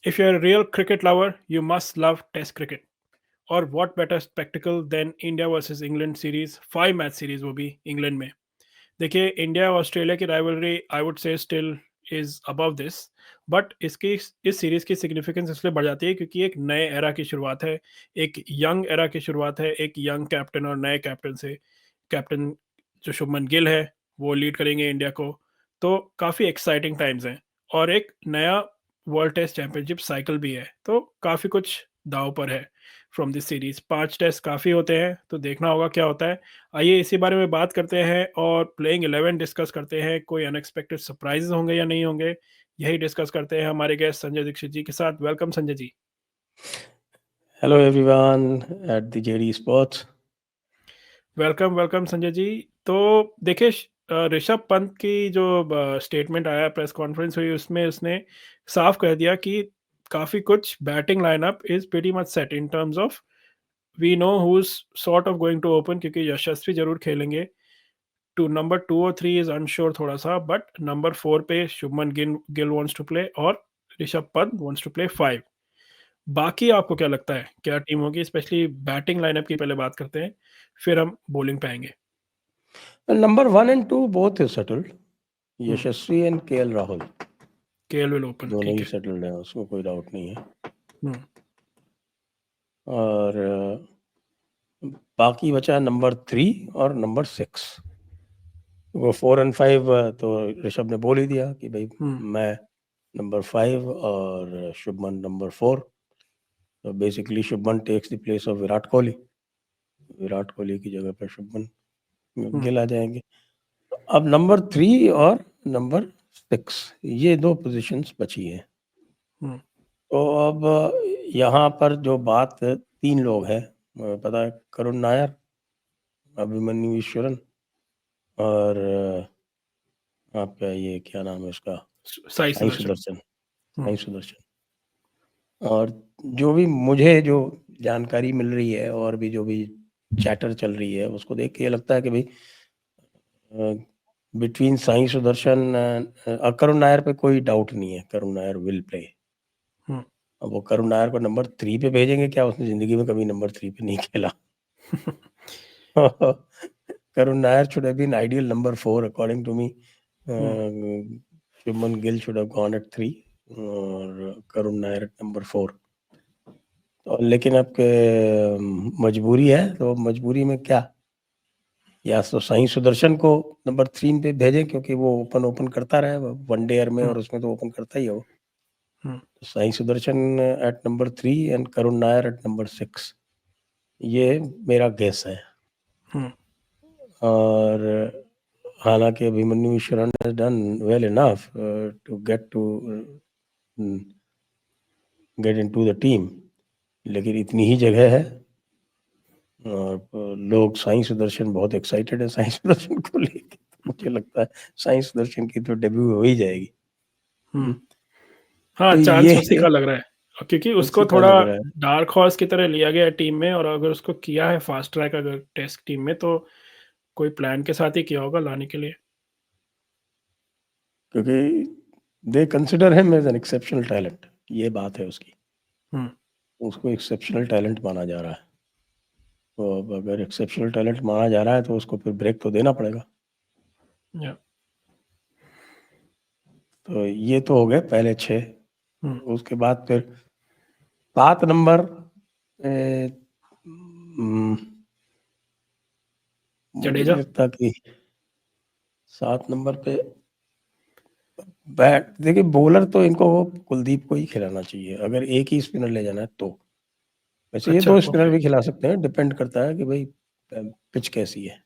If you're a real cricket lover, you must love Test cricket. और what better spectacle than India versus England series, 5 match series, वो भी England में. देखिए, India और Australia की rivalry I would say still is above this. But इसकी इस series की सिग्निफिकेंस इसलिए बढ़ जाती है क्योंकि एक नए एरा की शुरुआत है, एक यंग एरा की शुरुआत है, एक यंग कैप्टन और नए कैप्टन से. कैप्टन जो शुभमन गिल है, वो लीड करेंगे इंडिया को. तो काफ़ी एक्साइटिंग टाइम्स हैं. और एक नया वर्ल्ड टेस्ट चैंपियनशिप साइकिल भी है, तो काफ़ी कुछ दाव पर है फ्रॉम दिस सीरीज. 5 टेस्ट काफ़ी होते हैं, तो देखना होगा क्या होता है. आइए इसी बारे में बात करते हैं और प्लेइंग 11 डिस्कस करते हैं. कोई अनएक्सपेक्टेड सरप्राइजेस होंगे या नहीं होंगे, यही डिस्कस करते हैं हमारे गेस्ट संजय दीक्षित जी के साथ. Welcome Sanjay ji. Hello everyone at the JD Sports. Welcome welcome Sanjay ji. तो देखिए, ऋषभ पंत की जो स्टेटमेंट आया, प्रेस कॉन्फ्रेंस हुई, उसमें उसने साफ कह दिया कि काफ़ी कुछ batting lineup is pretty much set in terms of we know who is sort of going to open, क्योंकि यशस्वी जरूर खेलेंगे. टू नंबर 2 और 3 इज अनश्योर थोड़ा सा, बट नंबर 4 पे Shubman Gill Gill wants to play और Rishabh Pant wants to play 5. बाकी आपको क्या लगता है क्या टीम होगी? स्पेशली बैटिंग लाइनअप की पहले बात करते हैं, फिर हम बॉलिंग पे आएंगे. Well, number 1 and 2 both is settled. Hmm. Yashasvi and KL Rahul KL will open, दोनों ठीक ही है. सेटल्ड हैं, उसमें कोई डाउट नहीं है. हम्म. और बाकी बचा नंबर 3 और नंबर 6. वो 4 and 5 तो ऋषभ ने बोल ही दिया कि भाई हम्म. मैं नंबर 5 और शुभमन नंबर 4. तो basically Shubman takes the place of Virat Kohli. Virat Kohli की जगह पर शुभमन हम्म. गिल आ जाएंगे. अब नंबर 3 और नंबर 6 ये 2 पोजीशंस बची हैं. हम्म. तो अब यहाँ पर जो बात 3 लोग हैं, पता है, करुण नायर, अभिमन्यु ईश्वरन और आपका ये क्या नाम है उसका, साई साई सुदर्शन. सुदर्शन. हम्म. साई सुदर्शन. और जो भी मुझे जो जानकारी मिल रही है और भी जो भी चैटर चल रही है, उसको देख के ये लगता है कि भाई बिटवीन साई सुदर्शन करुण नायर पे कोई डाउट नहीं है. Karun Nair will play. हम्म. अब वो करुण नायर को नंबर 3 पे भेजेंगे क्या? उसने जिंदगी में कभी नंबर 3 पे नहीं खेला. Karun Nair should have been ideal number 4 according to me. Hmm. Shubman Gill should have gone at 3 और करुण नायर at number 4. तो लेकिन अब मजबूरी है, तो मजबूरी में क्या, या तो साई सुदर्शन को नंबर 3 पे भेजें क्योंकि वो ओपन करता रहा है वनडेयर में, और उसमें तो ओपन करता ही है वो. हम्म. तो Sai Sudharsan at number 3 and Karun Nair at number 6, ये मेरा गेस है. हम्म. और हालांकि अभिमन्यु शरण has done well enough to get into the team, लेकिन इतनी ही जगह है. और लोग साई सुदर्शन बहुत एक्साइटेड है साई सुदर्शन को लेके. तो मुझे लगता है साई सुदर्शन की तो डेब्यू हो ही जाएगी. हम्म. हाँ, तो चांस ये उसी का लग रहा है, क्योंकि उसको उसी का थोड़ा लग रहा है. डार्क हॉर्स की तरह लिया गया है टीम में. और अगर उसको किया है फास्ट ट्रैक अगर टेस्ट टीम में, तो कोई प्लान के साथ ही किया होगा लाने के लिए. क्योंकि they consider him as an exceptional talent. ये बात है उसकी. हम्म. उसको एक्सेप्शनल टैलेंट माना जा रहा है. तो अब अगर एक्सेप्शनल टैलेंट माना जा रहा है तो उसको फिर ब्रेक तो देना पड़ेगा. या. तो ये तो हो गए पहले 6. हम्म. उसके बाद फिर 7 नंबर ए, हम्म, मुझे नहीं जडेजा. लगता कि 7 नंबर पे बैट. देखिए, बॉलर तो इनको कुलदीप को ही खिलाना चाहिए अगर एक ही स्पिनर ले जाना है तो. वैसे ये अच्छा, 2 स्पिनर ओके. भी खिला सकते हैं, डिपेंड करता है कि भाई पिच कैसी है.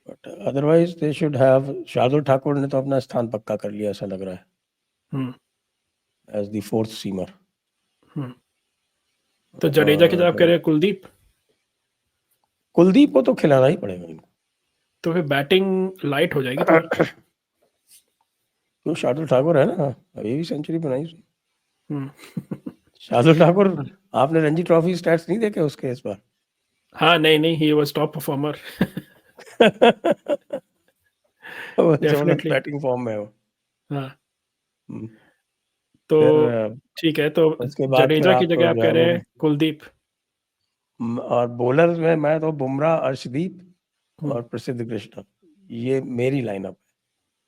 But otherwise they should have. Shardul Thakur ने तो अपना स्थान पक्का कर लिया ऐसा लग रहा है hmm. As the 4th seamer. Hmm. तो जडेजा की जगह आप कह और रहे हैं कुलदीप? कुलदीप को तो खिलाना ही पड़ेगा इनको. तो फिर बैटिंग लाइट हो जाएगी थोड़ी. तो शार्दुल ठाकुर है ना, अभी भी सेंचुरी बनाई उसने. हम्म. शार्दुल ठाकुर, आपने रणजी ट्रॉफी स्टैट्स नहीं देखे उसके इस बार? हाँ, नहीं नहीं, ही वाज टॉप परफॉर्मर. वो जबरदस्त डेफिनेटली. बैटिंग फॉर्म में है वो. हाँ. हम्म. तो फिर ठीक है, तो उसके बाद फिर जडेजा की आप जगह आप जो कह है रहे वो हैं कुलदीप। और बॉलर में मैं तो बुमराह, अर्शदीप हम्म, और प्रसिद्ध कृष्णा, ये मेरी लाइनअप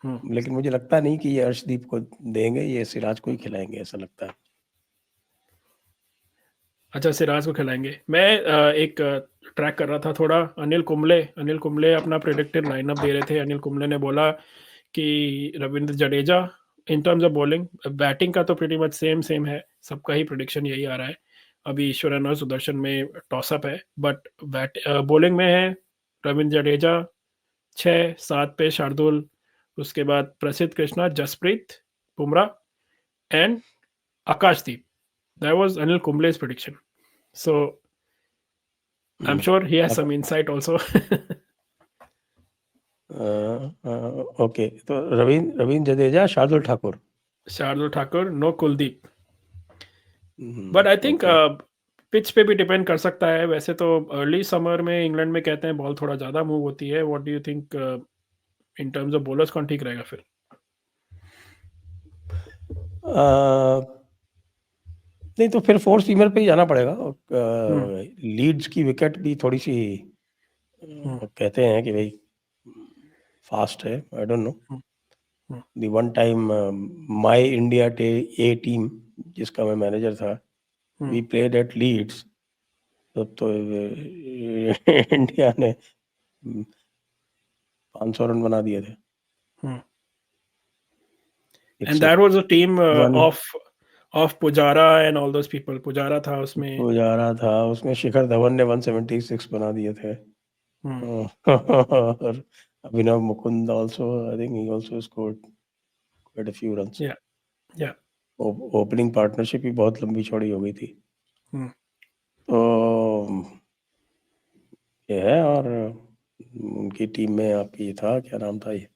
हम्म। है। लेकिन मुझे लगता नहीं कि ये अर्शदीप को देंगे, ये सिराज को ही खिलाएंगे ऐसा लगता है। अच्छा, सिराज को खिलाएंगे। मैं एक ट्रैक कर रहा था थोड़ा, अनिल कुंबले अपना प्रेडिक्टेड लाइनअप दे रहे थे। अनिल कुंबले ने बोला कि रविंद्र जडेजा इन टर्म्स ऑफ बॉलिंग, बैटिंग का तो प्रीटी मच सेम सेम है, सबका ही प्रिडिक्शन यही आ रहा है। अभी ईश्वरन और सुदर्शन में टॉसअप है, बट बॉलिंग में है रविंद्र जडेजा 6-7 पे शार्दुल, उसके बाद Prasidh Krishna, Jasprit Bumrah and Akashdeep. That was Anil Kumble's prediction. So I'm sure he has some insight also. Okay, तो Ravindra Jadeja, Shardul Thakur. Shardul Thakur, no Kuldeep. But I think okay. Pitch पे भी डिपेंड कर सकता है। वैसे तो अर्ली समर में इंग्लैंड में कहते हैं बॉल थोड़ा ज़्यादा मूव होती है। What do you think in terms of bowlers कौन ठीक रहेगा फिर? नहीं तो फिर फोर सीमर पे ही जाना पड़ेगा। हम्म, लीड्स की विकेट भी थोड़ी सी हम्म, कहते हैं कि भाई फास्ट है, I don't know. Hmm, hmm, the one time my India A team, जिसका मैं मैनेजर था, वी प्लेड एट लीड्स, तब तो इंडिया ने 500 रन बना दिए थे। हम्म। And that was a team one of Pujara and all those people. Pujara था उसमें। पुजारा था उसमें, शिखर धवन ने 176 बना दिए थे। हम्म, और अभिनव Mukund also, I think he also scored quite a few runs. या या ओपनिंग पार्टनरशिप भी बहुत लंबी चौड़ी हो गई थी। हम्म, तो ये है। और उनकी टीम में आपकी था, क्या नाम था ये,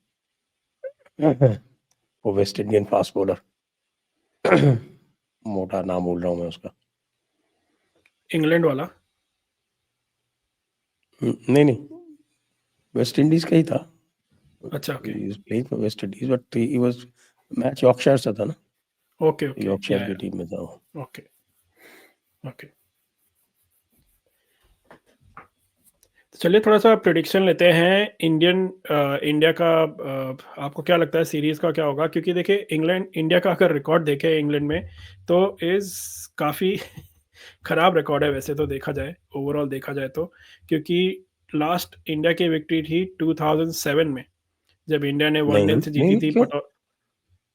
वो वेस्ट इंडियन फास्ट बॉलर, मोटा नाम बोल रहा हूँ मैं उसका। इंग्लैंड वाला। नहीं नहीं, वेस्ट इंडीज का ही था। अच्छा, okay, playing for West Indies, but he was match Yorkshire से था ना, ओके, ओके, यॉर्कशायर या की टीम में था वो। Okay, okay. तो चलिए थोड़ा सा प्रिडिक्शन लेते हैं। इंडिया का आपको क्या लगता है सीरीज का क्या होगा? क्योंकि देखिए इंग्लैंड इंडिया का अगर रिकॉर्ड देखें इंग्लैंड में, तो इज काफ़ी खराब रिकॉर्ड है वैसे तो देखा जाए, ओवरऑल देखा जाए तो। क्योंकि लास्ट इंडिया की विक्ट्री थी 2007 में, जब इंडिया ने वन नहीं से जीती नहीं, थी क्यों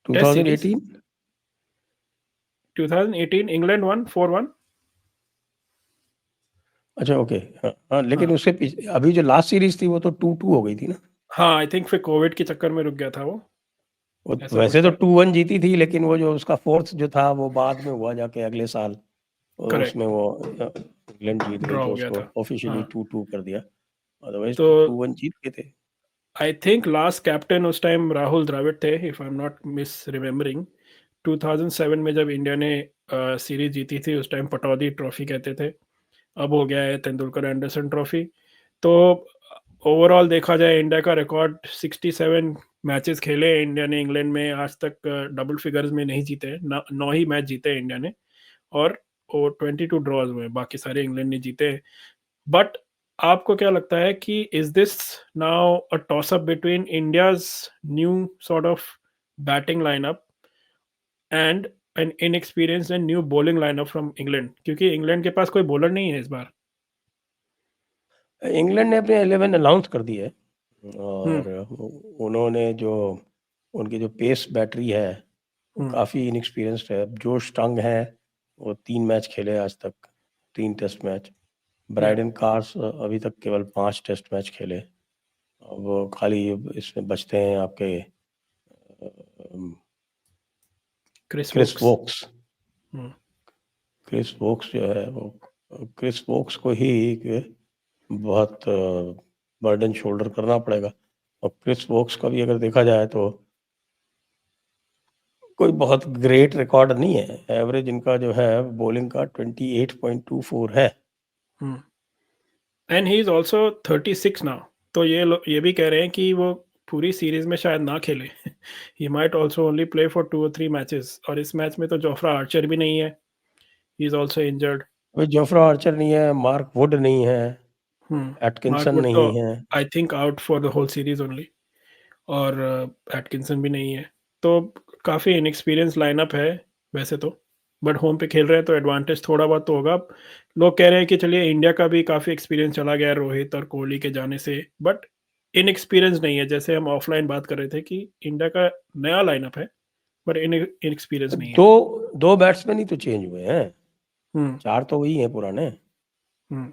टेस्ट सीरीज। 2018? 2018 England one 4-1। अच्छा ओके। हाँ, लेकिन हाँ, उससे पीछे अभी जो लास्ट सीरीज थी वो तो 2-2 हो गई थी ना। हाँ, आई थिंक फिर कोविड के चक्कर में रुक गया था वो, वो ऐसा कुछ वैसे तो था। 2-1 जीती थी, लेकिन वो जो उसका फोर्थ जो था वो बाद में हुआ जाके अगले साल, और उसमें करेक्ट, वो इंग्लैंड जीत गई, ड्रॉ तो हो गया उसको था। ऑफिशियली हाँ, 2-2 कर दिया। अदरवाइज तो 2-1 जीत गए थे। आई थिंक लास्ट कैप्टन उस टाइम राहुल द्रविड़ थे, if I am not miss remembering. 2007 में जब इंडिया ने सीरीज जीती थी, उस टाइम पटौदी ट्रॉफी कहते थे, अब हो गया है तेंदुलकर एंडरसन ट्रॉफी। तो ओवरऑल देखा जाए इंडिया का रिकॉर्ड 67 मैचेस खेले इंडिया ने इंग्लैंड में, आज तक डबल फिगर्स में नहीं जीते हैं। 9 ही मैच जीते हैं इंडिया ने, और 22 ड्रॉज हुए, बाकी सारे इंग्लैंड ने जीते हैं। बट आपको क्या लगता है कि is this now a toss up between India's new sort of batting lineup and an inexperienced and new bowling lineup from England? क्योंकि इंग्लैंड के पास कोई बॉलर नहीं है इस बार। इंग्लैंड ने अपने 11 अनाउंस कर दी है, हम्म, और उन्होंने जो उनकी जो पेस बैटरी है वो हम्म, काफ़ी इनएक्सपीरियंस्ड है। जो स्टंग है वो 3 मैच खेले आज तक, 3 टेस्ट मैच। या ब्राइडन कार्स अभी तक केवल 5 टेस्ट मैच खेले। वो खाली इसमें बचते हैं आपके क्रिस क्रिस वोक्स। वोक्स। हम्म, क्रिस वोक्स जो है वो, क्रिस वोक्स को ही एक बहुत बर्डन शोल्डर करना पड़ेगा। और क्रिस वोक्स का भी अगर देखा जाए तो कोई बहुत ग्रेट रिकॉर्ड नहीं है। एवरेज इनका जो है बॉलिंग का 28.24 है। Hmm. And he is also 36 now. तो ये भी कह रहे हैं कि वो पूरी सीरीज में शायद ना खेले। He might also only play for 2 और 3 मैचेस, और इस मैच में तो जोफ्रा आर्चर भी नहीं है, ही इज ऑल्सो इंजर्ड। कोई जोफ्रा आर्चर नहीं है, मार्क वुड नहीं है, मार्क एटकिंसन वुड तो नहीं है। I think out for the whole series only, और एटकिंसन भी नहीं है। तो काफ़ी इनएक्सपीरियंस लाइनअप है वैसे तो, बट होम पे खेल रहे हैं तो एडवांटेज थोड़ा बहुत तो होगा। लोग कह रहे हैं कि चलिए इंडिया का भी काफ़ी एक्सपीरियंस चला गया है रोहित और कोहली के जाने से, बट इनएक्सपीरियंस नहीं है। जैसे हम ऑफलाइन बात कर रहे थे कि इंडिया का नया लाइनअप है, बट इनएक्सपीरियंस नहीं है। दो बैट्समैन ही तो चेंज हुए हैं, हम्म 4 तो वही हैं पुराने। हम्म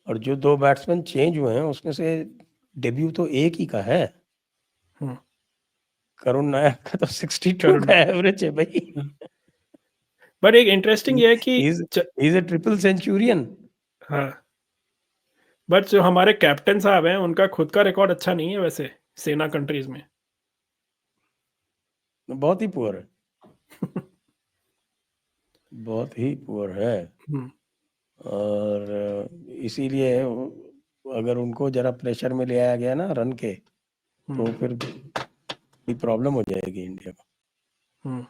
और जो 2 बैट्समैन चेंज हुए हैं उसमें से डेब्यू तो एक ही का है। हम्म करुण नायर का तो 62 करुण, का एवरेज है भाई। बट एक इंटरेस्टिंग ये है कि इज ए ट्रिपल सेंचुरियन। हाँ, बट जो हमारे कैप्टन साहब हैं उनका खुद का रिकॉर्ड अच्छा नहीं है वैसे सेना कंट्रीज में। बहुत ही पुअर है, बहुत ही पुअर है। हम्म और इसीलिए अगर उनको जरा प्रेशर में ले आया गया ना रन के, तो फिर प्रॉब्लम हो जाएगी इंडिया को।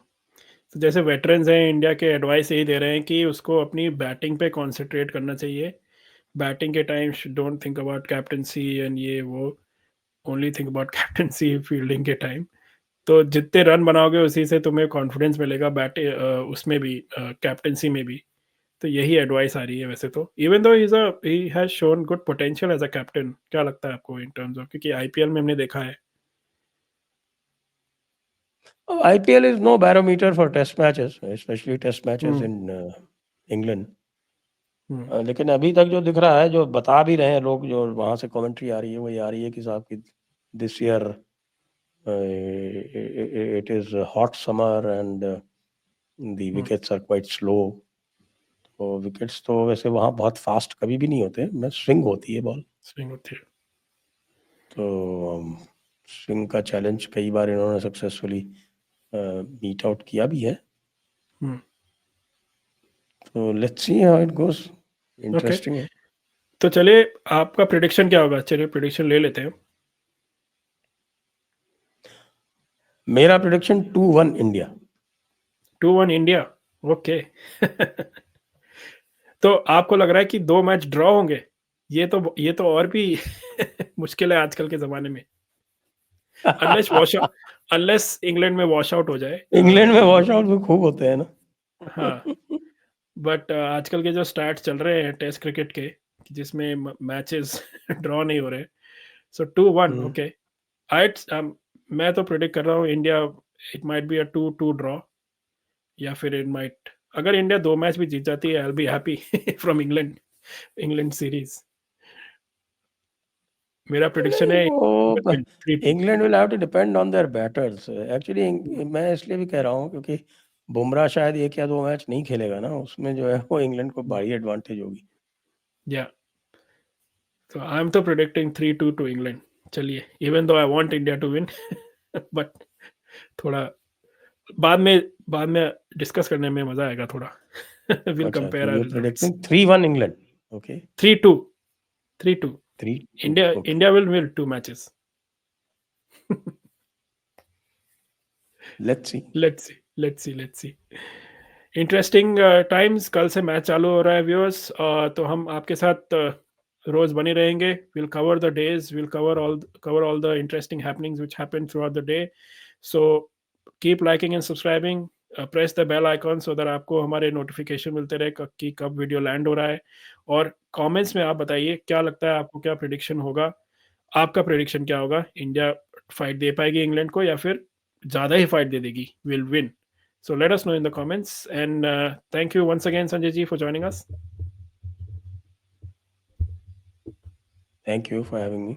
तो जैसे वेटरन्स हैं इंडिया के, एडवाइस यही दे रहे हैं कि उसको अपनी बैटिंग पे कंसंट्रेट करना चाहिए। बैटिंग के time don't think about captaincy and ये वो, only think about captaincy fielding के टाइम। तो जितने रन बनाओगे उसी से तुम्हें कॉन्फिडेंस मिलेगा बैट उसमें भी, कैप्टनसी में भी। तो यही एडवाइस आ रही है वैसे तो, even though he has shown good potential as a captain. क्या लगता है आपको इन टर्म्स ऑफ, क्योंकि आईपीएल में हमने देखा है। IPL is no barometer for test matches, especially test matches hmm in England. हम्म लेकिन अभी तक जो दिख रहा है, जो बता भी रहे हैं लोग, जो वहां से कमेंट्री आ रही है, वो ये आ रही है कि साहब की this year it is hot summer and the wickets are quite slow. तो विकेट्स तो वैसे वहाँ बहुत फास्ट कभी भी नहीं होते, मैं स्विंग होती है बॉल। स्विंग होती है। तो स्विंग का चैलेंज कई बार इन्होंने सक्सेसफुली मीट आउट किया भी है। हम्म तो let's see how it goes, okay, interesting है। तो चलिए आपका प्रिडिक्शन क्या होगा, चलिए प्रिडिक्शन ले लेते हैं। मेरा प्रिडिक्शन 2-1 इंडिया। 2-1 India, okay. तो आपको लग रहा है कि 2 मैच ड्रॉ होंगे? ये तो और भी मुश्किल है आजकल के ज़माने में। अनलेस वॉश अनलेस इंग्लैंड में वॉश आउट हो जाए। इंग्लैंड में वॉश आउट भी खूब होते हैं ना। हाँ, बट आजकल के जो स्टैट्स चल रहे हैं टेस्ट क्रिकेट के, जिसमें मैचेस ड्रॉ नहीं हो रहे, सो 2-1 ओके। मैं तो प्रेडिक्ट कर रहा हूँ India, it might be a 2-2 draw, या फिर इट माइट, अगर इंडिया 2 मैच भी जीत जाती है I will be happy from England series. मेरा प्रेडिक्शन है वो 3-2। England will have to depend on their batters actually. मैं इसलिए भी कह रहा हूँ क्योंकि बुमराह शायद 1 या 2 मैच नहीं खेलेगा ना, उसमें जो है वो इंग्लैंड को भारी एडवांटेज होगी। या तो आई एम तो प्रेडिक्टिंग 3-2 टू इंग्लैंड। चलिए, even though I want India to win, but थोड़ा बाद में डिस्कस करने में मजा आएगा थोड़ा। विल अच्छा, तो compare our you results. Predicting 3-1 England. Okay, 3-2, 3-2 3-2। India, okay, India will win 2 matches. Let's see. Let's see interesting times. कल से मैच चालू हो रहा है व्यूअर्स, तो हम आपके साथ रोज बने रहेंगे। Will cover the days, will cover all the interesting happenings which happen throughout the day. So keep liking and subscribing, press the bell icon so that आपको हमारे नोटिफिकेशन मिलते रहे कि कब वीडियो लैंड हो रहा है। और कमेंट्स में आप बताइए क्या लगता है आपको, क्या प्रिडिक्शन होगा, आपका प्रिडिक्शन क्या होगा, इंडिया फाइट दे पाएगी इंग्लैंड को या फिर ज़्यादा ही फाइट दे देगी, will win? So let us know in the comments, and thank you once again, Sanjay ji, for joining us. Thank you for having me.